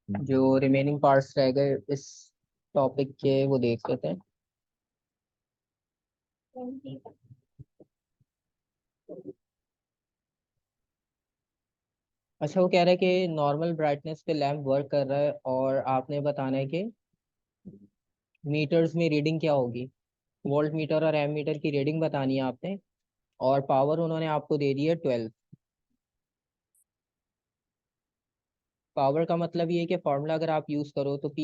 जो remaining parts रह गए इस टॉपिक के वो देख लेते हैं। अच्छा, वो कह रहा है कि नॉर्मल ब्राइटनेस पे लैंप वर्क कर रहा है और आपने बताना है कि मीटर्स में रीडिंग क्या होगी। वोल्ट मीटर और एम मीटर की रीडिंग बतानी है आपने, और पावर उन्होंने आपको दे दी है 12। पावर का मतलब ये है कि फॉर्मूला अगर आप यूज करो तो P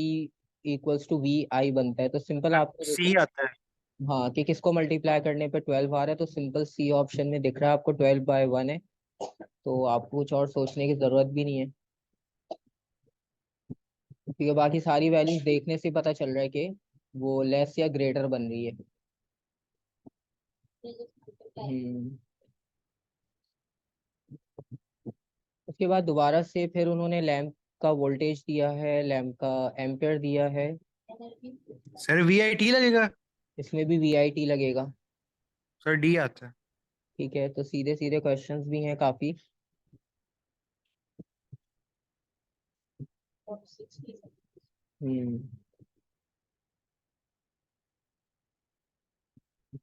इक्वल्स टू वी आई बनता है। तो सिंपल आपको सी देखो, आता है। हाँ, कि किसको मल्टीप्लाई करने पे 12 आ रहा है, तो सिंपल सी ऑप्शन में दिख रहा है आपको 12/1 है। तो आपको कुछ और सोचने की जरूरत भी नहीं है, क्योंकि बाकी सारी वैल्यूज देखने से पता चल रहा है कि वो लेस या ग्रेटर बन रही है। हम्म। उसके बाद दोबारा से फिर उन्होंने लैंप का वोल्टेज दिया है, लैंप का एम्पेयर दिया है। सर वी आई टी लगेगा। इसमें भी वीआईटी लगेगा। सर डी आता है। ठीक है, तो सीधे सीधे क्वेश्चंस भी हैं काफी। हम्म।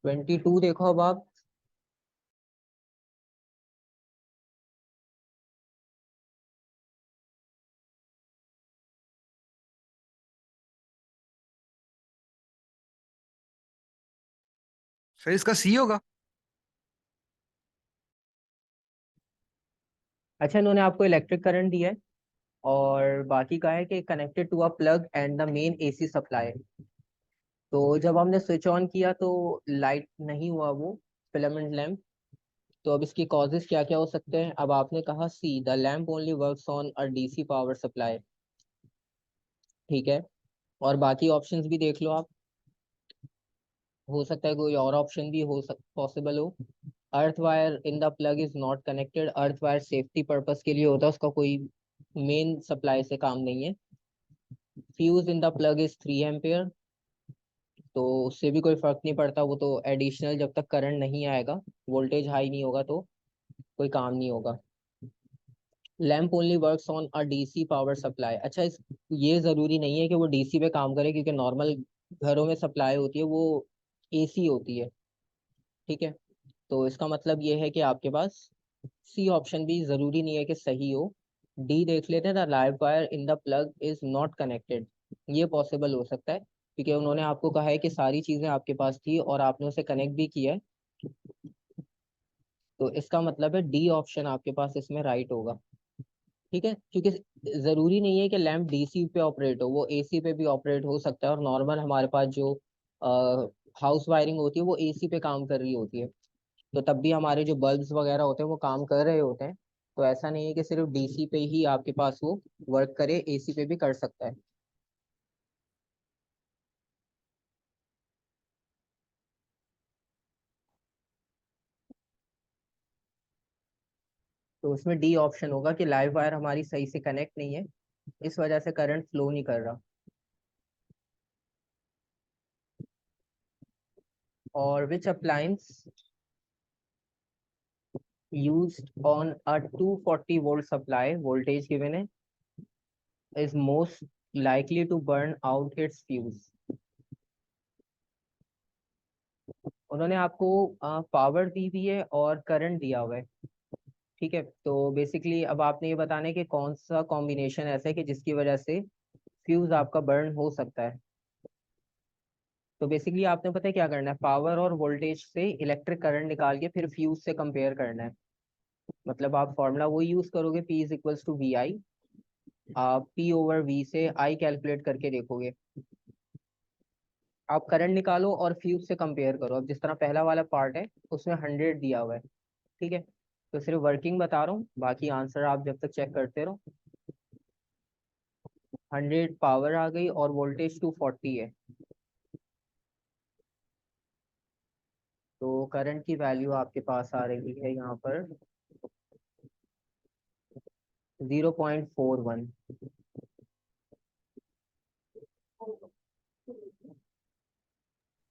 22 देखो अब आप। सर इसका सी होगा। अच्छा, इन्होंने आपको इलेक्ट्रिक करंट दिया है और बाकी का है कि connected to a plug and the main AC supply. तो जब हमने स्विच ऑन किया तो लाइट नहीं हुआ वो फिलामेंट लैंप। तो अब इसकी कॉजेज क्या क्या हो सकते हैं। अब आपने कहा C, the lamp only works on a DC power supply. ठीक है, और बाकी ऑप्शंस भी देख लो आप। हो सकता है कोई और ऑप्शन भी हो पॉसिबल हो। Earth wire in the plug is not connected. Earth wire safety purpose के लिए होता है, उसका कोई मेन सप्लाई से काम नहीं है। Fuse in the plug is 3 ampere. तो उससे भी कोई फर्क नहीं पड़ता, वो तो एडिशनल जब तक करंट नहीं आएगा, वोल्टेज हाई नहीं होगा तो कोई काम नहीं होगा। Lamp only works on a DC power supply. अच्छा, ये जरूरी नहीं है कि वो डीसी पे काम करे, क्योंकि नॉर्मल घरों में सप्लाई होती है वो एसी होती है। ठीक है, तो इसका मतलब ये है कि आपके पास सी ऑप्शन भी जरूरी नहीं है कि सही हो। डी देख लेते हैं, the live wire in the plug is not connected. ये पॉसिबल हो सकता है, क्योंकि उन्होंने आपको कहा है कि सारी चीजें आपके पास थी और आपने उसे कनेक्ट भी किया है। तो इसका मतलब है डी ऑप्शन आपके पास इसमें राइट होगा। ठीक है, क्योंकि जरूरी नहीं है कि लैंप डीसी पे ऑपरेट हो, वो एसी पे भी ऑपरेट हो सकता है। और नॉर्मल हमारे पास जो हाउस वायरिंग होती है वो एसी पे काम कर रही होती है, तो तब भी हमारे जो बल्ब्स वगैरह होते हैं वो काम कर रहे होते हैं। तो ऐसा नहीं है कि सिर्फ डीसी पे ही आपके पास वो वर्क करे, एसी पे भी कर सकता है। तो उसमें डी ऑप्शन होगा कि लाइव वायर हमारी सही से कनेक्ट नहीं है, इस वजह से करंट फ्लो नहीं कर रहा। और विच appliance used on a 240 volt supply, voltage given है, is most likely to burn out its fuse। उन्होंने आपको पावर दी हुई है और करंट दिया हुआ है। ठीक है, तो बेसिकली अब आपने ये बताना है कि कौन सा कॉम्बिनेशन ऐसा है कि जिसकी वजह से फ्यूज आपका बर्न हो सकता है। तो बेसिकली आपने पता है क्या करना है, पावर और वोल्टेज से इलेक्ट्रिक करंट निकाल के फिर फ्यूज से कंपेयर करना है। मतलब आप फॉर्मूला वो यूज करोगे, P is equals to V I. आप P ओवर V से I कैलकुलेट करके देखोगे। आप करंट निकालो और फ्यूज से कंपेयर करो। अब जिस तरह पहला वाला पार्ट है उसमें 100 दिया हुआ है। ठीक है, तो सिर्फ वर्किंग बता रहा हूँ, बाकी आंसर आप जब तक चेक करते रहो। 100 पावर आ गई और वोल्टेज 240 है। तो करंट की वैल्यू आपके पास आ रही है यहाँ पर 0.41।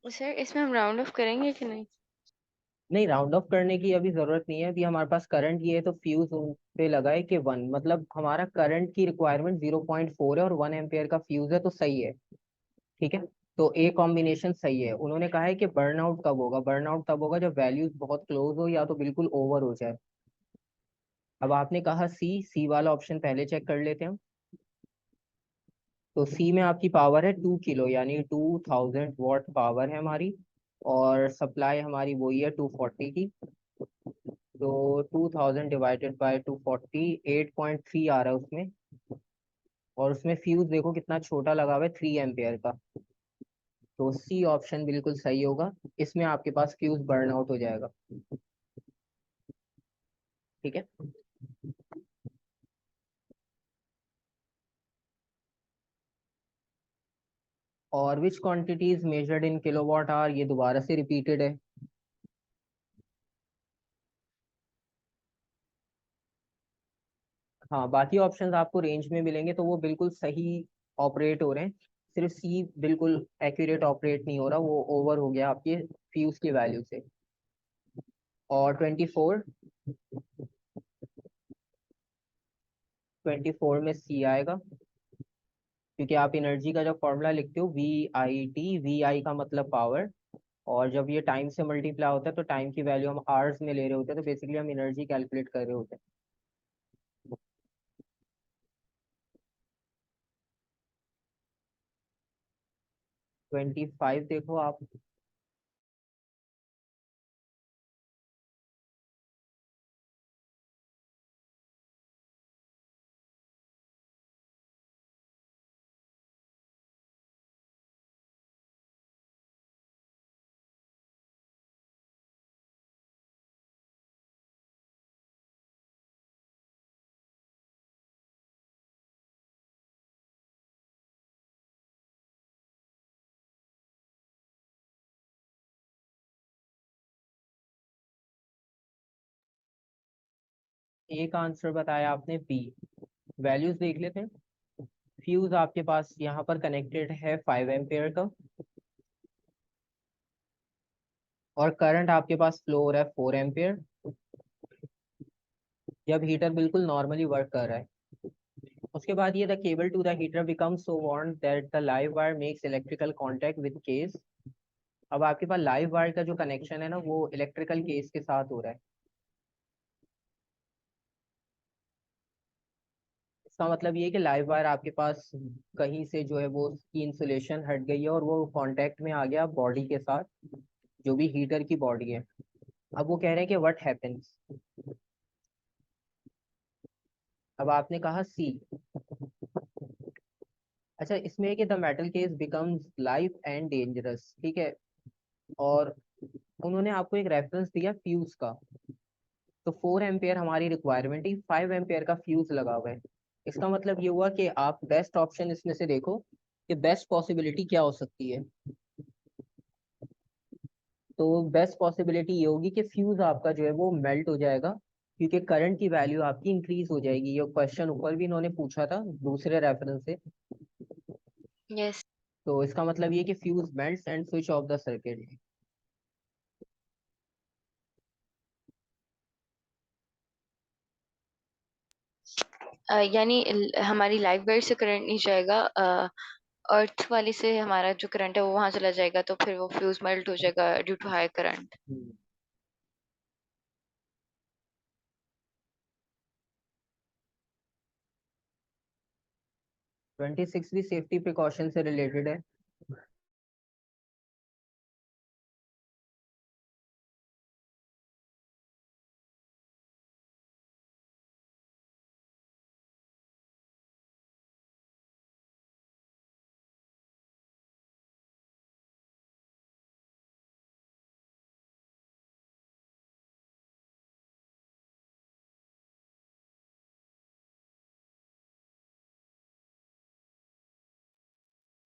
सर इसमें हम राउंड ऑफ करेंगे कि नहीं? नहीं, राउंड ऑफ करने की अभी जरूरत नहीं है। अभी हमारे पास करंट ये है तो फ्यूज उन पे लगा है कि 1, मतलब हमारा करंट की रिक्वायरमेंट 0.4 है और 1 एम्पियर का फ्यूज है, तो सही है। ठीक है। तो ए कॉम्बिनेशन सही है। उन्होंने कहा है कि बर्नआउट कब होगा, बर्नआउट तब होगा जब वैल्यूज बहुत क्लोज हो या तो बिल्कुल ओवर हो जाए। अब आपने कहा सी, सी वाला ऑप्शन पहले चेक कर लेते हैं हम। तो सी में आपकी पावर है 2 किलो, यानी 2000 वॉट पावर है हमारी। और सप्लाई हमारी वही है 240 की। तो 2000 डिवाइडेड बाय 240, 8.3 आ रहा है उसमें। और उसमें फ्यूज देखो कितना छोटा लगा हुआ है, 3 एम्पियर का। तो सी ऑप्शन बिल्कुल सही होगा। इसमें आपके पास फ्यूज बर्न आउट हो जाएगा। ठीक है। और which quantities measured in kilowatt hour, ये दोबारा से रिपीटेड है। हाँ, बाकी ऑप्शंस आपको रेंज में मिलेंगे तो वो बिल्कुल सही ऑपरेट हो रहे हैं। सिर्फ सी बिल्कुल एक्यूरेट ऑपरेट नहीं हो रहा, वो ओवर हो गया आपके फ्यूज की वैल्यू से। और 24, 24 में सी आएगा। क्योंकि आप एनर्जी का जब फॉर्मूला लिखते हो VIT, VI का मतलब पावर। और जब ये टाइम से मल्टीप्लाई होता है तो टाइम की वैल्यू हम आवर्स में ले रहे होते हैं, तो बेसिकली हम एनर्जी कैलकुलेट कर रहे होते हैं। 25 देखो आप। एक आंसर बताया आपने बी। वैल्यूज देख लेते हैं। फ्यूज आपके पास यहाँ पर कनेक्टेड है 5 एम्पेयर का। और करंट आपके पास फ्लो हो रहा है 4 एम्पेयर। जब हीटर बिल्कुल नॉर्मली वर्क कर रहा है। उसके बाद ये the cable to the heater become so warm that the live wire makes electrical contact with case. अब आपके पास लाइव वायर का जो कनेक्शन है ना, वो इलेक्ट्रिकल केस के साथ हो रहा है। इसका मतलब ये है कि लाइव वायर आपके पास कहीं से जो है वो उसकी इंसुलेशन हट गई है और वो कांटेक्ट में आ गया बॉडी के साथ, जो भी हीटर की बॉडी है। अब वो कह रहे हैं कि व्हाट हैपेंस। अब आपने कहा सी। अच्छा, इसमें है कि the metal case becomes live and dangerous. ठीक है। और उन्होंने आपको एक रेफरेंस दिया फ्यूज का। तो 4 एम्पेयर हमारी रिक्वायरमेंट ही, 5 एम्पेयर का फ्यूज लगा हुआ है। इसका मतलब ये हुआ कि आप बेस्ट ऑप्शन इसमें से देखो कि बेस्ट पॉसिबिलिटी क्या हो सकती है। तो बेस्ट पॉसिबिलिटी ये होगी कि फ्यूज आपका जो है वो मेल्ट हो जाएगा, क्योंकि करंट की वैल्यू आपकी इंक्रीज हो जाएगी। ये क्वेश्चन ऊपर भी इन्होंने पूछा था दूसरे रेफरेंस से। यस। तो इसका मतलब ये कि fuse melts and switch off the circuit. यानी हमारी लाइफ गाइड से करंट नहीं जाएगा, अर्थ वाली से हमारा जो करंट है वो वहां चला जाएगा, तो फिर वो फ्यूज मेल्ट हो जाएगा ड्यू टू हाई करंट। 26 भी सेफ्टी प्रिकॉशन से रिलेटेड है।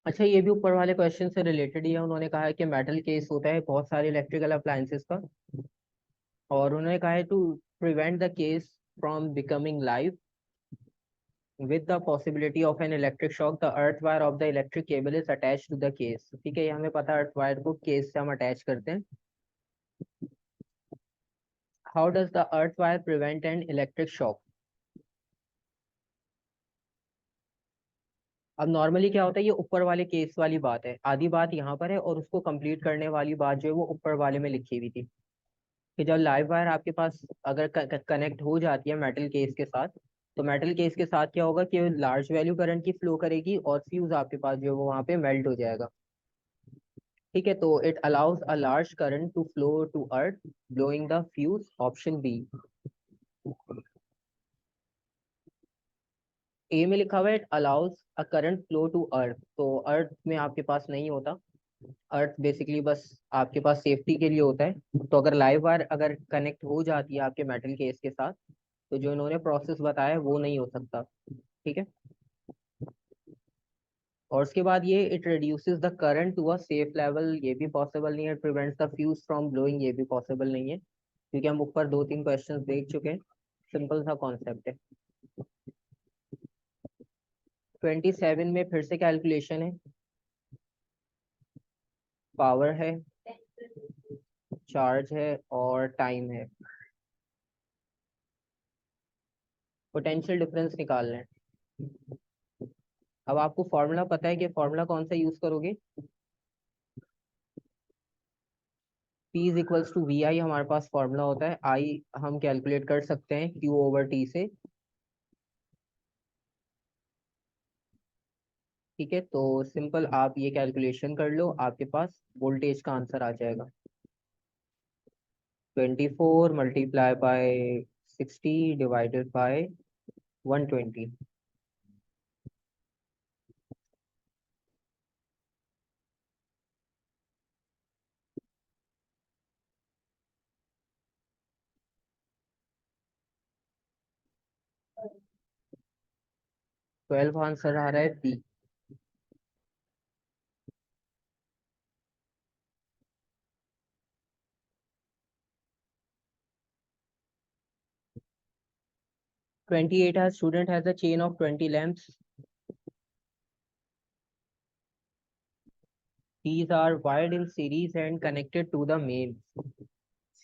अच्छा, ये भी ऊपर वाले क्वेश्चन से रिलेटेड ही है। उन्होंने कहा है कि मेटल केस होता है बहुत सारे इलेक्ट्रिकल अप्लायंसेस का। और उन्होंने कहा है to prevent the case from becoming live with the possibility of an electric shock, the earth wire of the electric cable is attached to the case। ठीक है, ये हमें पता है अर्थ वायर को केस से हम अटैच करते हैं। How does the earth wire prevent an electric shock? अब नॉर्मली क्या होता है, ये ऊपर वाले केस वाली बात है, आधी बात यहाँ पर है और उसको कंप्लीट करने वाली बात जो है वो ऊपर वाले में लिखी हुई थी कि जब लाइव वायर आपके पास अगर कनेक्ट हो जाती है मेटल केस के साथ, तो मेटल केस के साथ क्या होगा कि लार्ज वैल्यू करंट की फ्लो करेगी और फ्यूज आपके पास जो है वो वहाँ पे मेल्ट हो जाएगा। ठीक है, तो it allows a large current to flow to earth blowing the fuse, option B. A में लिखा हुआ है it allows a current flow to earth, तो अर्थ में आपके पास नहीं होता। अर्थ बेसिकली बस आपके पास सेफ्टी के लिए होता है। तो अगर लाइव वायर अगर कनेक्ट हो जाती है आपके मेटल केस के साथ, तो जो इन्होंने प्रोसेस बताया है वो नहीं हो सकता। ठीक है, और उसके बाद ये it reduces the current to a safe level, ये भी पॉसिबल नहीं है। Prevents the fuse from blowing, ये भी पॉसिबल नहीं है, क्योंकि हम ऊपर 2-3 क्वेश्चंस देख चुके हैं। सिंपल सा कॉन्सेप्ट है। 27 में फिर से कैलकुलेशन है, पावर है, चार्ज है और टाइम है। पोटेंशियल डिफरेंस निकालना है। अब आपको फॉर्मूला पता है कि फॉर्मूला कौन सा यूज करोगे? P is equals to V I हमारे पास फॉर्मूला होता है। आई हम कैलकुलेट कर सकते हैं Q ओवर T से। ठीक है, तो सिंपल आप ये कैलकुलेशन कर लो, आपके पास वोल्टेज का आंसर आ जाएगा। 24 multiply by 60 divided by 120। 12 answer आ रहा है B. Twenty-eight has student has a chain of 20 lamps. These are wired in series and connected to the mains.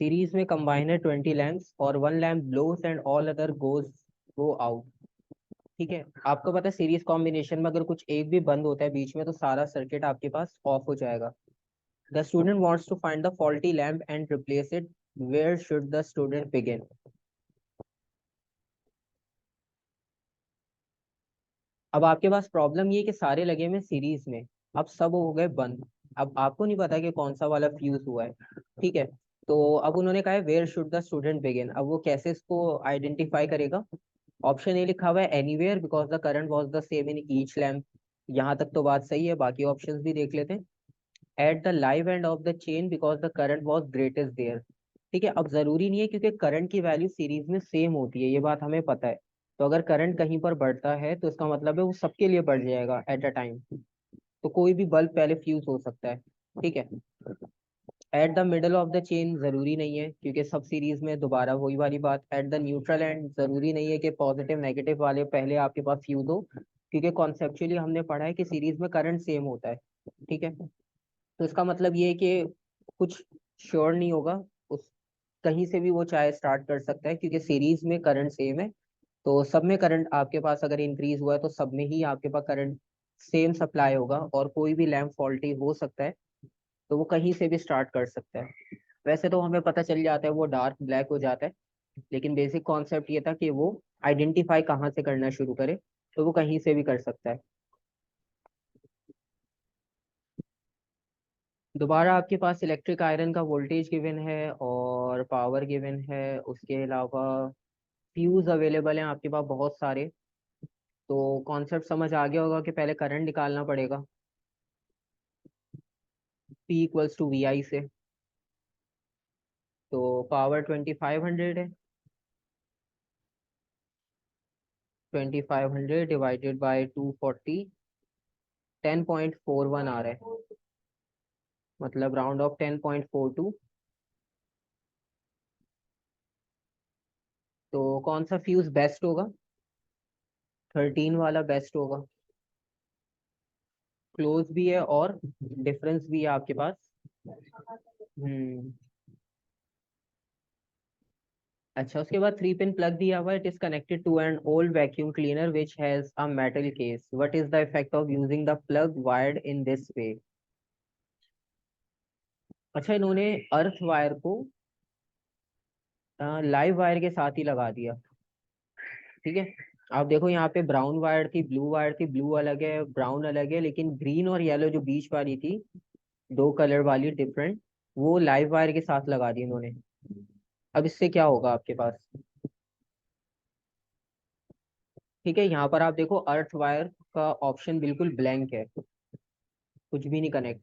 Series में कंबाइन है 20 लैम्प्स और one lamp blows and all other go out. ठीक है, आपको पता है सीरीज कॉम्बिनेशन में अगर कुछ एक भी बंद होता है बीच में तो सारा सर्किट आपके पास ऑफ हो जाएगा। The student wants to find the faulty lamp and replace it, where should the student begin? अब आपके पास प्रॉब्लम ये है कि सारे लगे हुए सीरीज में, अब सब हो गए बंद। अब आपको नहीं पता कि कौन सा वाला फ्यूज हुआ है। ठीक है, तो अब उन्होंने कहा है where should the student begin, अब वो कैसे इसको आइडेंटिफाई करेगा? ऑप्शन ए लिखा हुआ है anywhere because the current was the same in each lamp. यहाँ तक तो बात सही है, बाकी ऑप्शंस भी देख लेते हैं। At the live end of the chain because the current was greatest there. ठीक है, अब जरूरी नहीं है क्योंकि करंट की वैल्यू सीरीज में सेम होती है, ये बात हमें पता है। तो अगर करंट कहीं पर बढ़ता है तो इसका मतलब है वो सबके लिए बढ़ जाएगा एट अ टाइम। तो कोई भी बल्ब पहले फ्यूज हो सकता है। ठीक है, at the middle of the chain जरूरी नहीं है क्योंकि सब सीरीज में दोबारा वही वाली बात। एट द न्यूट्रल एंड जरूरी नहीं है कि पॉजिटिव नेगेटिव वाले पहले आपके पास फ्यूज हो, क्योंकि कॉन्सेप्चुअली हमने पढ़ा है कि सीरीज में करंट सेम होता है। ठीक है, तो इसका मतलब ये है कि कुछ श्योर नहीं होगा, उस कहीं से भी वो चाहे स्टार्ट कर सकता है क्योंकि सीरीज में करंट सेम है। तो सब में करंट आपके पास अगर इंक्रीज हुआ है तो सब में ही आपके पास करंट सेम सप्लाई होगा और कोई भी लैम्प फॉल्टी हो सकता है, तो वो कहीं से भी स्टार्ट कर सकता है। वैसे तो हमें पता चल जाता है वो डार्क ब्लैक हो जाता है, लेकिन बेसिक कॉन्सेप्ट ये था कि वो आइडेंटिफाई कहाँ से करना शुरू करे, तो वो कहीं से भी कर सकता है। दोबारा आपके पास इलेक्ट्रिक आयरन का वोल्टेज गिवन है और पावर गिवन है, उसके अलावा फ्यूज अवेलेबल हैं आपके पास बहुत सारे। तो कॉन्सेप्ट समझ आ गया होगा कि पहले करंट निकालना पड़ेगा P इक्वल्स टू वी आई से। तो पावर 2500 है, 2500 डिवाइडेड बाय 240, 10.41 आ रहा है, मतलब राउंड ऑफ 10.42। तो कौन सा फ्यूज बेस्ट होगा? 13 वाला बेस्ट होगा, क्लोज भी है और डिफरेंस भी है आपके पास। हम्म अच्छा, उसके बाद 3 पिन प्लग दिया हुआ है, it is connected to an old vacuum cleaner which has a metal case, what is the effect of using the plug wired in this way. अच्छा, इन्होंने अर्थ वायर को लाइव वायर के साथ ही लगा दिया। ठीक है, आप देखो यहाँ पे ब्राउन वायर थी, ब्लू वायर थी, ब्लू अलग है, ब्राउन अलग है, लेकिन ग्रीन और येलो जो बीच वाली थी, दो कलर वाली डिफरेंट, वो लाइव वायर के साथ लगा दी इन्होंने। अब इससे क्या होगा आपके पास। ठीक है, यहाँ पर आप देखो अर्थ वायर का ऑप्शन बिल्कुल ब्लैंक है, कुछ भी नहीं कनेक्ट।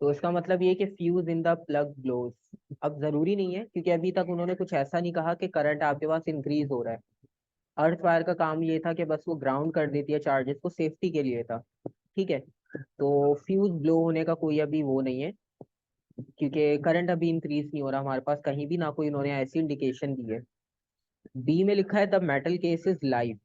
तो इसका मतलब ये कि fuse in the plug glows. अब जरूरी नहीं है, क्योंकि अभी तक उन्होंने कुछ ऐसा नहीं कहा कि करंट आपके पास इंक्रीज हो रहा है। अर्थ वायर का काम ये था कि बस वो ग्राउंड कर देती है चार्जेस को, सेफ्टी के लिए था। ठीक है, तो फ्यूज ब्लो होने का कोई अभी वो नहीं है, क्योंकि करंट अभी इंक्रीज नहीं हो रहा हमारे पास कहीं भी, ना कोई उन्होंने ऐसी इंडिकेशन दी है। बी में लिखा है the metal case is live.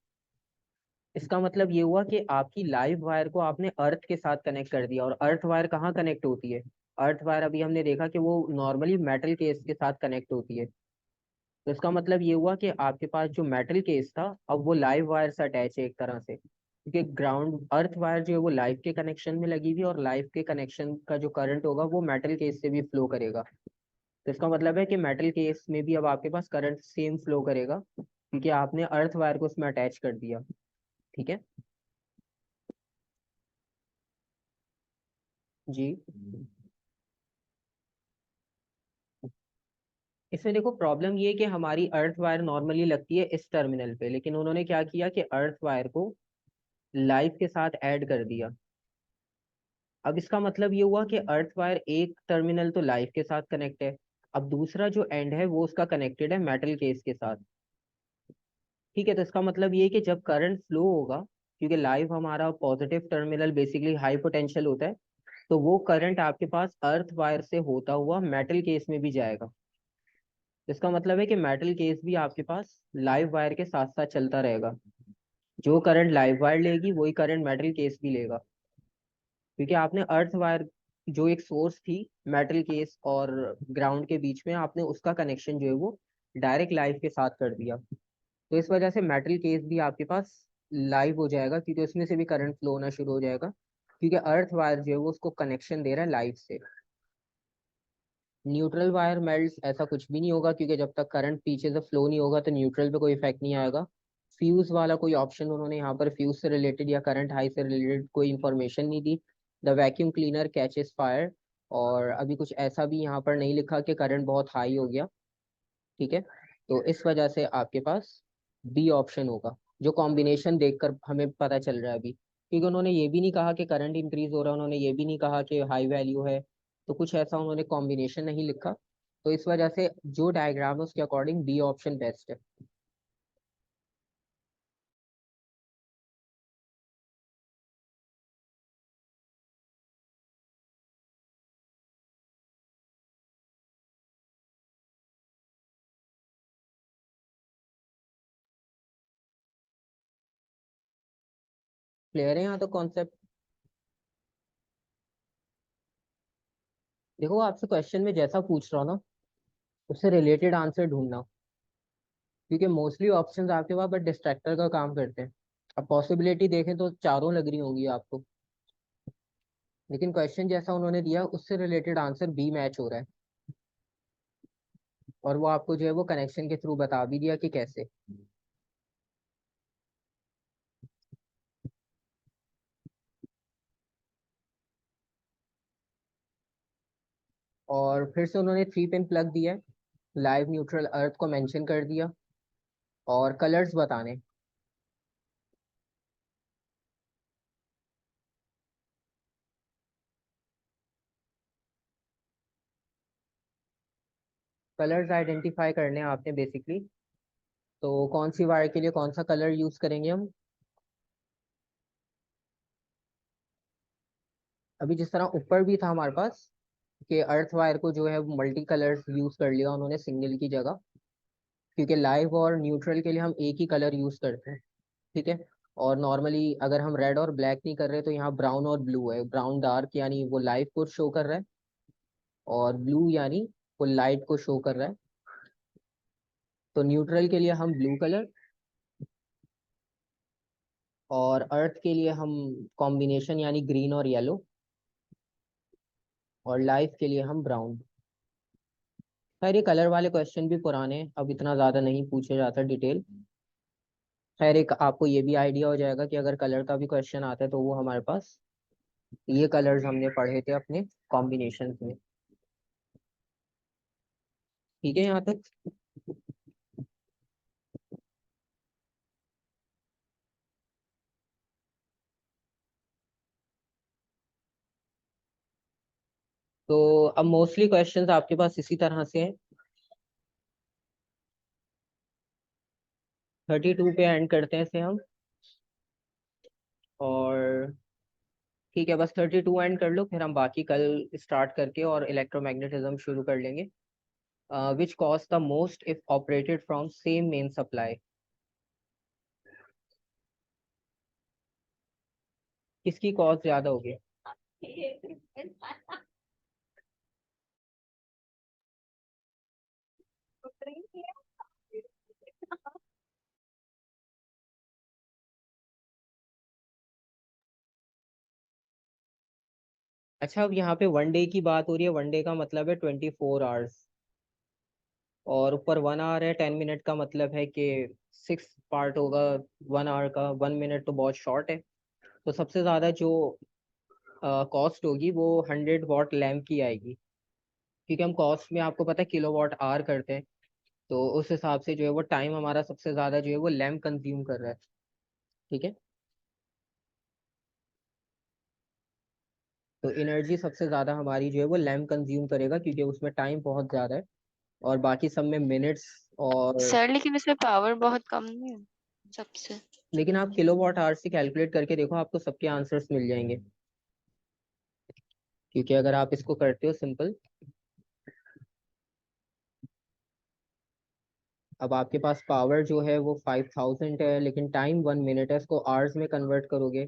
इसका मतलब ये हुआ कि आपकी लाइव वायर को आपने अर्थ के साथ कनेक्ट कर दिया, और अर्थ वायर कहाँ कनेक्ट होती है। अर्थ वायर अभी हमने देखा कि वो नॉर्मली मेटल केस के साथ कनेक्ट होती है। तो इसका मतलब ये हुआ कि आपके पास जो मेटल केस था, अब वो लाइव वायर से अटैच है एक तरह से, क्योंकि ग्राउंड अर्थ वायर जो है वो लाइव के कनेक्शन में लगी हुई है, और लाइव के कनेक्शन का जो करंट होगा वो मेटल केस से भी फ्लो करेगा। तो इसका मतलब है कि मेटल केस में भी अब आपके पास करंट सेम फ्लो करेगा, क्योंकि आपने अर्थ वायर को उसमें अटैच कर दिया। ठीक है जी। इसमें देखो प्रॉब्लम ये है कि हमारी अर्थ वायर नॉर्मली लगती है इस टर्मिनल पे, लेकिन उन्होंने क्या किया कि अर्थ वायर को लाइव के साथ ऐड कर दिया। अब इसका मतलब ये हुआ कि अर्थ वायर एक टर्मिनल तो लाइव के साथ कनेक्ट है, अब दूसरा जो एंड है वो उसका कनेक्टेड है मेटल केस के साथ। ठीक है, तो इसका मतलब ये है कि जब करंट फ्लो होगा, क्योंकि लाइव हमारा positive terminal basically high potential होता है, तो वो करंट आपके पास अर्थ वायर से होता हुआ मेटल केस में भी जाएगा। इसका मतलब है कि मेटल केस भी आपके पास लाइव वायर के साथ साथ चलता रहेगा। जो करंट लाइव वायर लेगी वही करंट मेटल केस भी लेगा, क्योंकि आपने अर्थ वायर जो एक सोर्स थी मेटल केस और ग्राउंड के बीच में, आपने उसका कनेक्शन जो है वो डायरेक्ट लाइव के साथ कर दिया। तो इस वजह से मेटल केस भी आपके पास लाइव हो जाएगा, क्योंकि उसमें से भी करंट फ्लो होना शुरू हो जाएगा, क्योंकि अर्थ वायर जो है वो उसको कनेक्शन दे रहा है लाइव से। न्यूट्रल वायर मेल्ट ऐसा कुछ भी नहीं होगा, क्योंकि जब तक करंट पीछे से फ्लो नहीं होगा तो न्यूट्रल पे कोई इफेक्ट नहीं आएगा। फ्यूज वाला कोई ऑप्शन उन्होंने यहाँ पर फ्यूज से रिलेटेड या करंट हाई से रिलेटेड कोई इंफॉर्मेशन नहीं दी। The vacuum cleaner catches fire, और अभी कुछ ऐसा भी यहाँ पर नहीं लिखा कि करंट बहुत हाई हो गया। ठीक है, तो इस वजह से आपके पास बी ऑप्शन होगा, जो कॉम्बिनेशन देखकर हमें पता चल रहा है अभी, क्योंकि उन्होंने ये भी नहीं कहा कि करंट इंक्रीज हो रहा है, उन्होंने ये भी नहीं कहा कि हाई वैल्यू है, तो कुछ ऐसा उन्होंने कॉम्बिनेशन नहीं लिखा। तो इस वजह से जो डायग्राम है उसके अकॉर्डिंग बी ऑप्शन बेस्ट है। क्लियर है यहाँ तो कॉन्सेप्ट। देखो आपसे क्वेश्चन में जैसा पूछ रहा हूँ ना, उससे रिलेटेड आंसर ढूंढना, क्योंकि मोस्टली ऑप्शंस आपके पास बट डिस्ट्रैक्टर का काम करते हैं। अब पॉसिबिलिटी देखें तो चारों लग रही होंगी आपको, लेकिन क्वेश्चन जैसा उन्होंने दिया उससे रिलेटेड आंसर बी मैच हो रहा है, और वो आपको जो है वो कनेक्शन के थ्रू बता भी दिया कि कैसे। और फिर से उन्होंने 3 पिन प्लग दिया है, लाइव न्यूट्रल अर्थ को मेंशन कर दिया, और कलर्स बताने। कलर्स आइडेंटिफाई करने हैं आपने बेसिकली। तो कौन सी वायर के लिए कौन सा कलर यूज करेंगे हम। अभी जिस तरह ऊपर भी था हमारे पास कि अर्थ वायर को जो है मल्टी कलर्स यूज कर लिया उन्होंने सिंगल की जगह, क्योंकि लाइव और न्यूट्रल के लिए हम एक ही कलर यूज करते हैं। ठीक है, और नॉर्मली अगर हम रेड और ब्लैक नहीं कर रहे तो यहाँ ब्राउन और ब्लू है, ब्राउन डार्क यानी वो लाइव को शो कर रहा है, और ब्लू यानी वो लाइट को शो कर रहा है। तो न्यूट्रल के लिए हम ब्लू कलर, और अर्थ के लिए हम कॉम्बिनेशन यानी ग्रीन और येलो, और लाइफ के लिए हम ब्राउन। खैर ये कलर वाले क्वेश्चन भी पुराने हैं, अब इतना ज़्यादा नहीं पूछे जाता डिटेल। खैर एक आपको ये भी आइडिया हो जाएगा कि अगर कलर का भी क्वेश्चन आता है तो वो हमारे पास ये कलर्स हमने पढ़े थे अपने कॉम्बिनेशन में। ठीक है यहाँ तक। तो अब मोस्टली क्वेश्चंस आपके पास इसी तरह से हैं। 32 पे एंड करते हैं इसे हम। और ठीक है, बस 32 एंड कर लो, फिर हम बाकी कल स्टार्ट करके और इलेक्ट्रोमैग्नेटिज्म शुरू कर लेंगे। Which cost the most if operated from same main supply. किसकी कॉस्ट ज्यादा होगी? अच्छा, अब यहाँ पे वन डे की बात हो रही है। वन डे का मतलब है 24 आवर्स, और ऊपर 1 आवर है। 10 मिनट का मतलब है कि 6 पार्ट होगा 1 आवर का। 1 मिनट तो बहुत शॉर्ट है। तो सबसे ज़्यादा जो कॉस्ट होगी वो 100 वॉट लैम्प की आएगी, क्योंकि हम कॉस्ट में आपको पता है किलो वॉट आवर करते हैं। तो उस हिसाब से जो है वो टाइम हमारा सबसे ज़्यादा जो है वो लैम्प कंज्यूम कर रहा है। ठीक है, तो एनर्जी सबसे ज़्यादा हमारी जो है वो लैम्प कंज्यूम करेगा, क्योंकि उसमें टाइम बहुत ज़्यादा है, और बाकी सब में मिनट्स और। सर लेकिन इसमें पावर बहुत कम नहीं है सबसे? लेकिन आप किलो वॉट आवर से कैलकुलेट करके देखो, आपको सबके आंसर्स मिल जाएंगे। क्योंकि अगर आप इसको करते हो सिंपल, अब आपके पास पावर जो है वो 5000 है, लेकिन टाइम 1 मिनट है। इसको आवर्स में कन्वर्ट करोगे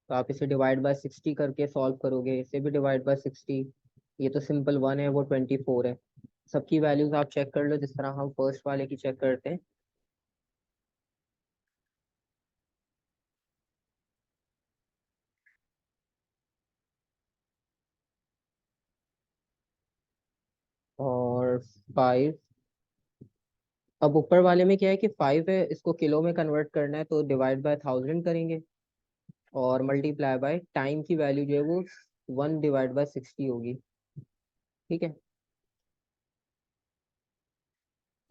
तो आप इसे डिवाइड बाय 60 करके सॉल्व करोगे, इसे भी डिवाइड बाय 60। ये तो सिंपल 1 है, वो 24 है। सबकी वैल्यूज आप चेक कर लो जिस तरह हम फर्स्ट वाले की चेक करते हैं। और 5, अब ऊपर वाले में क्या है कि 5 है, इसको किलो में कन्वर्ट करना है तो डिवाइड बाय 1000 करेंगे, और मल्टीप्लाई बाय टाइम की वैल्यू जो है वो 1/60 होगी। ठीक है,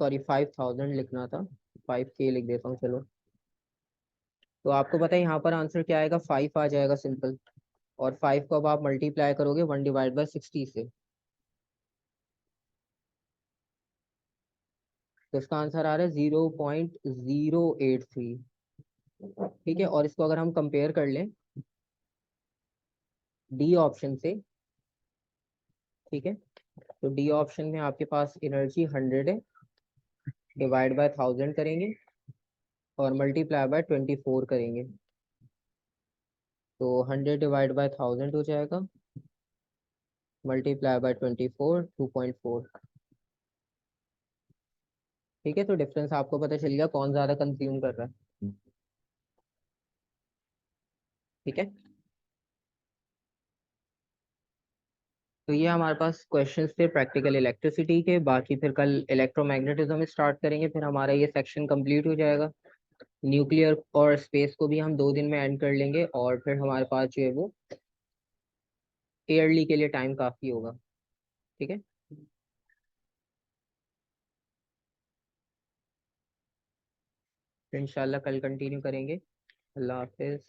सॉरी 5000 लिखना था, 5K लिख देता हूँ चलो। तो आपको पता है यहाँ पर आंसर क्या आएगा, 5 आ जाएगा सिंपल। और 5 को अब आप मल्टीप्लाई करोगे 1/60 से, तो इसका आंसर आ रहा है 0.083। ठीक है, और इसको अगर हम कंपेयर कर लें डी ऑप्शन से, ठीक है, तो डी ऑप्शन में आपके पास एनर्जी 100 है, डिवाइड बाय 1000 करेंगे और मल्टीप्लाई बाय 24 करेंगे, तो 100 डिवाइड बाय 1000 हो जाएगा, मल्टीप्लाई बाय 24 2.4। ठीक है, तो डिफरेंस आपको पता चल गया कौन ज़्यादा कंज्यूम कर रहा है। ठीक है, तो ये हमारे पास क्वेश्चंस थे प्रैक्टिकल इलेक्ट्रिसिटी के। बाकी फिर कल इलेक्ट्रोमैग्नेटिज्म स्टार्ट करेंगे, फिर हमारा ये सेक्शन कंप्लीट हो जाएगा। न्यूक्लियर और स्पेस को भी हम 2 दिन में एंड कर लेंगे, और फिर हमारे पास जो है वो ईयरली के लिए टाइम काफ़ी होगा। ठीक है, फिर इंशाल्लाह कल कंटिन्यू करेंगे। अल्लाह हाफिज़।